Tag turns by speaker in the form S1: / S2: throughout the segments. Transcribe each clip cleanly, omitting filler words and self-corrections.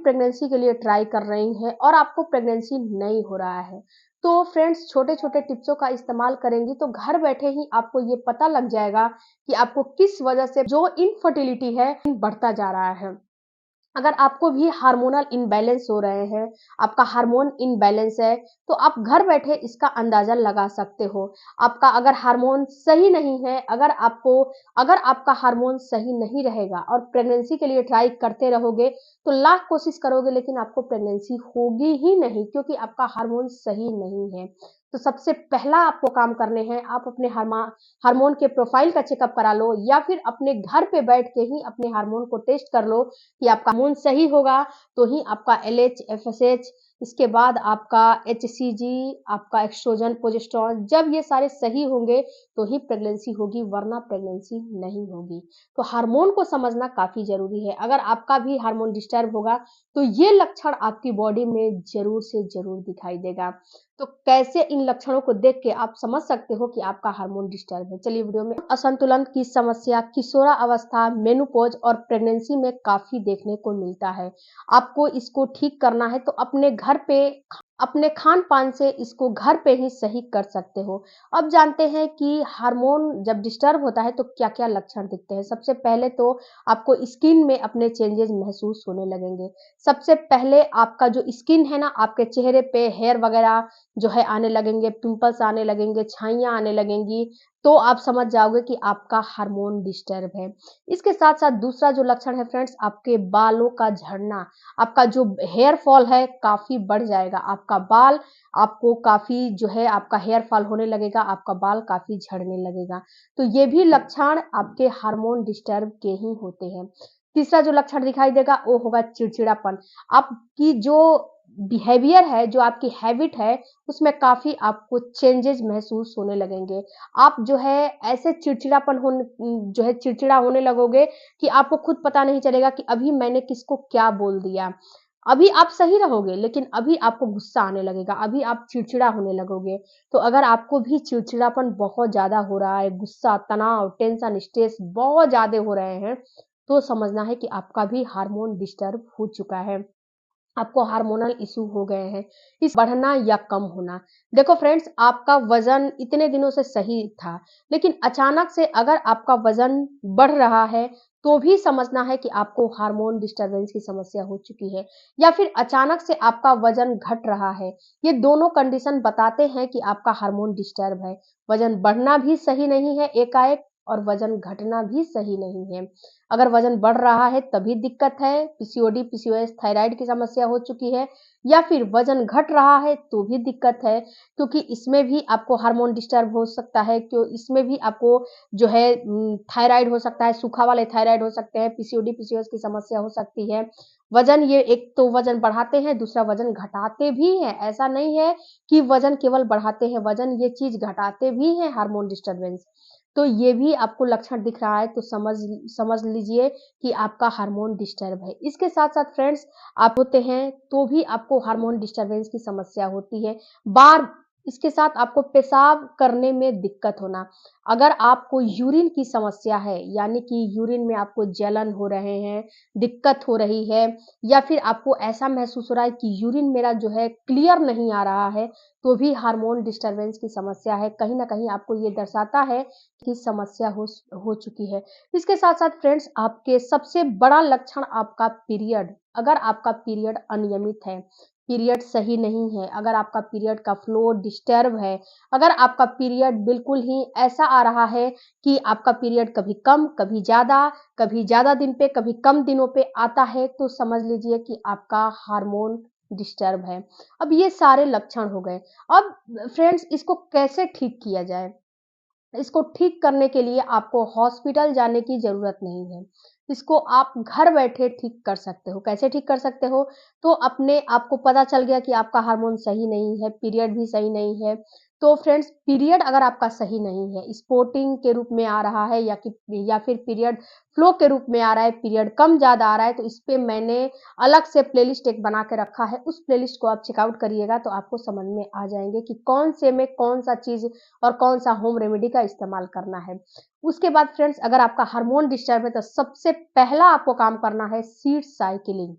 S1: Pregnancy के लिए try कर रही हैं और आपको प्रेगनेंसी नहीं हो रहा है, तो फ्रेंड्स छोटे-छोटे टिप्सों का इस्तेमाल करेंगी तो घर बैठे ही आपको ये पता लग जाएगा कि आपको किस वजह से जो इनफर्टिलिटी है बढ़ता जा रहा है। अगर आपको भी हार्मोनल इम्बैलेंस हो रहे हैं, आपका हार्मोन इम्बैलेंस है, तो आप घर बैठे इसका अंदाज़ा लगा सकते हो। आपका अगर हार्मोन सही नहीं है, अगर आपका हार्मोन सही नहीं रहेगा और प्रेगनेंसी के लिए ट्राई करते रहोगे, तो लाख कोशिश करोगे लेकिन आपको प्रेगनेंसी होगी ही नहीं क्योंकि आपका हार्मोन सही नहीं है। तो सबसे पहला आपको काम करने हैं, आप अपने हार्मोन के प्रोफाइल का चेकअप करा लो या फिर अपने घर पे बैठ के ही अपने हार्मोन को टेस्ट कर लो कि आपका हार्मोन सही होगा तो ही आपका एलएच, एफएसएच, इसके बाद आपका एचसीजी, आपका एस्ट्रोजन, प्रोजेस्टेरोन जब ये सारे सही होंगे तो ही प्रेगनेंसी होगी वरना प्रेगनेंसी नहीं होगी। तो हार्मोन को समझना काफ़ी ज़रूरी है। अगर आपका भी हार्मोन डिस्टर्ब होगा तो ये लक्षण आपकी बॉडी में ज़रूर से ज़रूर दिखाई देगा। तो कैसे इन लक्षणों को देख के आप समझ सकते हो कि आपका हार्मोन डिस्टर्ब है। चलिए वीडियो में असंतुलन की समस्या किशोरावस्था, मेनोपॉज और प्रेगनेंसी में काफ़ी देखने को मिलता है। आपको इसको ठीक करना है तो अपने खान-पान से इसको घर पे ही सही कर सकते हो। अब जानते हैं कि हार्मोन जब डिस्टर्ब होता है तो क्या-क्या लक्षण दिखते हैं। सबसे पहले तो आपको स्किन में अपने चेंजेज़ महसूस होने लगेंगे। सबसे पहले आपका जो स्किन है ना, आपके चेहरे पे हेयर वगैरह जो है आने लगेंगे, पिंपल्स आने लगेंगे, छाइयाँ आने लगेंगी, तो आप समझ जाओगे कि आपका हार्मोन डिस्टर्ब है। इसके साथ-साथ दूसरा जो लक्षण है फ्रेंड्स, आपके बालों का झड़ना, आपका जो हेयर फॉल है काफ़ी बढ़ जाएगा। आपको काफ़ी जो है आपका हेयर फॉल होने लगेगा, आपका बाल काफ़ी झड़ने लगेगा। तो ये भी लक्षण आपके हार्मोन डिस्टर्ब के ही होते हैं। तीसरा जो लक्षण दिखाई देगा वो होगा चिड़चिड़ापन। आपकी जो बिहेवियर है, जो आपकी हैबिट है, उसमें काफ़ी आपको चेंजेज़ महसूस होने लगेंगे। आप जो है ऐसे जो है चिड़चिड़ा होने लगोगे कि आपको खुद पता नहीं चलेगा कि अभी मैंने किसको क्या बोल दिया। अभी आप सही रहोगे लेकिन अभी आपको गुस्सा आने लगेगा, अभी आप चिड़चिड़ा होने लगोगे। तो अगर आपको भी चिड़चिड़ापन बहुत ज़्यादा हो रहा है, गुस्सा, तनाव, टेंशन, स्ट्रेस बहुत ज़्यादा हो रहे हैं, तो समझना है कि आपका भी हार्मोन डिस्टर्ब हो चुका है। आपको हार्मोनल इश्यू हो गए हैं, इस बढ़ना या कम होना। देखो फ्रेंड्स, आपका वज़न इतने दिनों से सही था, लेकिन अचानक से अगर आपका वज़न बढ़ रहा है, तो भी समझना है कि आपको हार्मोन डिस्टर्बेंस की समस्या हो चुकी है या फिर अचानक से आपका वज़न घट रहा है। ये दोनों कंडीशन बताते हैं कि आपका हार्मोन डिस्टर्ब है। वज़न बढ़ना भी सही नहीं है एकाएक और वज़न घटना भी सही नहीं है। अगर वज़न बढ़ रहा है तभी दिक्कत है, पीसीओडी, पीसीओएस, थायराइड की समस्या हो चुकी है या फिर वज़न घट रहा है तो भी दिक्कत है क्योंकि इसमें भी आपको हार्मोन डिस्टर्ब हो सकता है क्यों इसमें भी आपको जो है थायराइड हो सकता है, सूखा वाले थायराइड हो सकते हैं, पीसीओडी, पीसीओएस की समस्या हो सकती है। वज़न ये एक तो वज़न बढ़ाते हैं, दूसरा वज़न घटाते भी हैं। ऐसा नहीं है कि वज़न केवल बढ़ाते हैं, वज़न ये चीज़ घटाते भी हैं हार्मोन डिस्टर्बेंस। तो ये भी आपको लक्षण दिख रहा है तो समझ लीजिए कि आपका हार्मोन डिस्टर्ब है। इसके साथ-साथ फ्रेंड्स आप होते हैं तो भी आपको हार्मोन डिस्टर्बेंस की समस्या होती है। बार इसके साथ आपको पेशाब करने में दिक्कत होना। अगर आपको यूरिन की समस्या है यानी कि यूरिन में आपको जलन हो रहे हैं, दिक्कत हो रही है या फिर आपको ऐसा महसूस हो रहा है कि यूरिन मेरा जो है क्लियर नहीं आ रहा है, तो भी हार्मोन डिस्टर्बेंस की समस्या है। कहीं न कहीं आपको ये दर्शाता है की समस्या हो चुकी है। इसके साथ-साथ फ्रेंड्स आपके सबसे बड़ा लक्षण आपका पीरियड, अगर आपका पीरियड अनियमित है, पीरियड सही नहीं है, अगर आपका पीरियड का फ्लो डिस्टर्ब है, अगर आपका पीरियड बिल्कुल ही ऐसा आ रहा है कि आपका पीरियड कभी कम, कभी ज़्यादा दिन पे, कभी कम दिनों पे आता है, तो समझ लीजिए कि आपका हार्मोन डिस्टर्ब है। अब ये सारे लक्षण हो गए। अब फ्रेंड्स इसको कैसे ठीक किया जाए? इसको ठीक करने के लिए आपको हॉस्पिटल जाने की ज़रूरत नहीं है। इसको आप घर बैठे ठीक कर सकते हो। कैसे ठीक कर सकते हो? तो अपने आपको पता चल गया कि आपका हार्मोन सही नहीं है, पीरियड भी सही नहीं है। तो फ्रेंड्स पीरियड अगर आपका सही नहीं है, स्पॉटिंग के रूप में आ रहा है या फिर पीरियड फ्लो के रूप में आ रहा है, पीरियड कम-ज़्यादा आ रहा है, तो इस पे मैंने अलग से प्लेलिस्ट एक बना के रखा है। उस प्लेलिस्ट को आप चेकआउट करिएगा तो आपको समझ में आ जाएँगे कि कौन से में कौन-सा चीज़ और कौन-सा होम रेमेडी का इस्तेमाल करना है। उसके बाद फ्रेंड्स अगर आपका हार्मोन डिस्टर्ब है तो सबसे पहला आपको काम करना है seed cycling.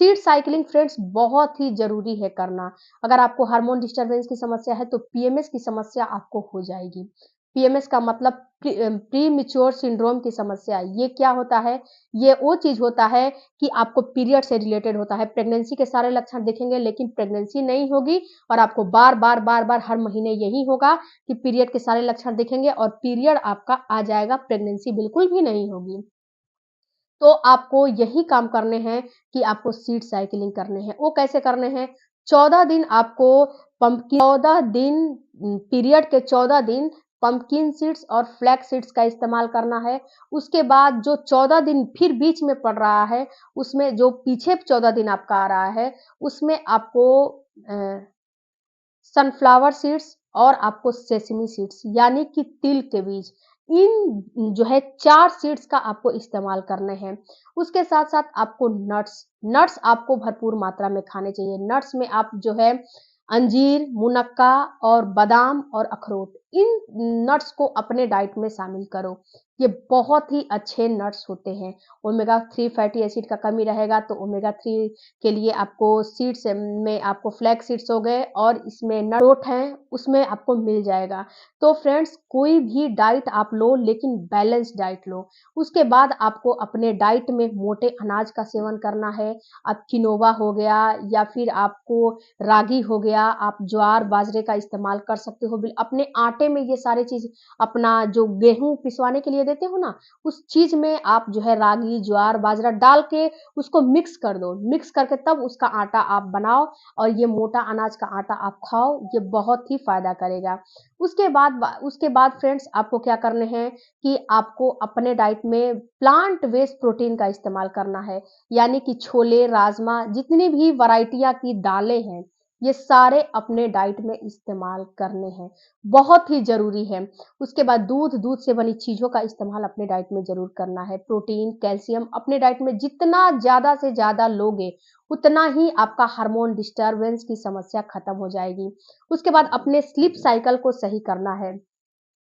S1: Seed cycling friends बहुत ही ज़रूरी है करना। अगर आपको हार्मोन डिस्टर्बेंस की समस्या है तो पीएमएस की समस्या आपको हो जाएगी। पीएमएस का मतलब प्रीमैच्योर सिंड्रोम की समस्या। ये क्या होता है? ये वो चीज़ होता है कि आपको पीरियड से रिलेटेड होता है। प्रेगनेंसी के सारे लक्षण दिखेंगे लेकिन प्रेगनेंसी नहीं होगी और आपको बार-बार, बार-बार हर महीने यही होगा कि पीरियड के सारे लक्षण दिखेंगे और पीरियड आपका आ जाएगा, प्रेगनेंसी बिल्कुल भी नहीं होगी। तो आपको यही काम करने हैं कि आपको सीड साइकिलिंग करने हैं। वो कैसे करने हैं? 14 दिन आपको पंपकिन 14 दिन पीरियड के 14 दिन पंपकिन सीड्स और फ्लैक्स सीड्स का इस्तेमाल करना है। उसके बाद जो 14 दिन फिर बीच में पड़ रहा है, उसमें जो पीछे 14 दिन आपका आ रहा है, उसमें आपको अ सनफ्लावर सीड्स और आपको सेसमी सीड्स यानी कि तिल के बीज, इन जो है 4 सीड्स का आपको इस्तेमाल करने हैं। उसके साथ-साथ आपको नट्स, नट्स आपको भरपूर मात्रा में खाने चाहिए। नट्स में आप जो है अंजीर, मुनक्का और बादाम और अखरोट, इन नट्स को अपने डाइट में शामिल करो। ये बहुत ही अच्छे नट्स होते हैं। ओमेगा 3 फैटी एसिड का कमी रहेगा तो ओमेगा 3 के लिए आपको सीड्स में आपको फ्लैक्स सीड्स हो गए और इसमें अखरोट हैं, उसमें आपको मिल जाएगा। तो फ्रेंड्स कोई भी डाइट आप लो लेकिन बैलेंस डाइट लो। उसके बाद आपको अपने डाइट में मोटे अनाज का सेवन करना है। आप किनोवा हो गया या फिर आपको रागी हो गया, आप ज्वार, बाजरे का इस्तेमाल कर सकते हो। अपने आटे में ये सारी चीज़ अपना जो गेहूँ पिसवाने के लिए देते हो ना, उस चीज़ में आप जो है रागी, ज्वार, बाजरा डाल के उसको मिक्स कर दो। मिक्स करके तब उसका आटा आप बनाओ और ये मोटा अनाज का आटा आप खाओ, ये बहुत ही फ़ायदा करेगा। उसके बाद फ्रेंड्स आपको क्या करने हैं कि आपको अपने डाइट में प्लांट बेस्ड प्रोटीन का इस्तेमाल करना है। यानी कि छोले, राजमा, जितनी भी वैराइटियाँ की दालें हैं, ये सारे अपने डाइट में इस्तेमाल करने हैं, बहुत ही ज़रूरी है। उसके बाद दूध से बनी चीज़ों का इस्तेमाल अपने डाइट में ज़रूर करना है। प्रोटीन, कैल्शियम अपने डाइट में जितना ज़्यादा से ज़्यादा लोगे, उतना ही आपका हार्मोन डिस्टर्बेंस की समस्या खत्म हो जाएगी। उसके बाद अपने स्लीप साइकिल को सही करना है।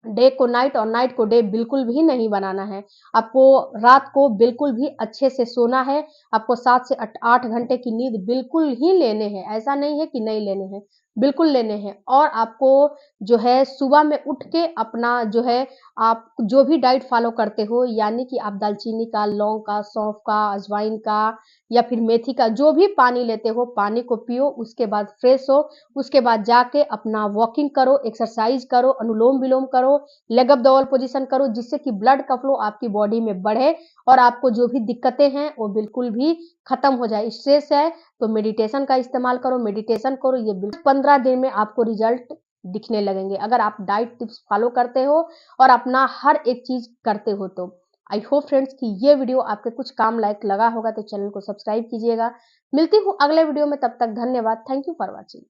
S1: डे को नाइट और नाइट को डे बिल्कुल भी नहीं बनाना है। आपको रात को बिल्कुल भी अच्छे से सोना है। आपको 7 से 8 घंटे की नींद बिल्कुल ही लेने हैं। ऐसा नहीं है कि नहीं लेने हैं, बिल्कुल लेने हैं। और आपको जो है सुबह में उठ के अपना जो है आप जो भी डाइट फ़ॉलो करते हो यानी कि आप दालचीनी का, लौंग का, सौंफ का, अजवाइन का या फिर मेथी का जो भी पानी लेते हो, पानी को पियो, उसके बाद फ्रेश हो, उसके बाद जाके अपना वॉकिंग करो, एक्सरसाइज़ करो, अनुलोम-विलोम करो, लेग अप डॉल पोज़ीशन करो जिससे कि ब्लड का फ्लो आपकी बॉडी में बढ़े और आपको जो भी दिक्कतें हैं वो बिल्कुल भी खत्म हो जाए। स्ट्रेस है तो मेडिटेशन का इस्तेमाल करो, मेडिटेशन करो, ये 15 दिन में आपको रिज़ल्ट दिखने लगेंगे। अगर आप डाइट टिप्स फ़ॉलो करते हो और अपना हर एक चीज़ करते हो तो। आई होप फ्रेंड्स कि ये वीडियो आपके कुछ काम लायक लगा होगा तो चैनल को सब्सक्राइब कीजिएगा। मिलती हूँ अगले वीडियो में, तब तक धन्यवाद। Thank you for watching.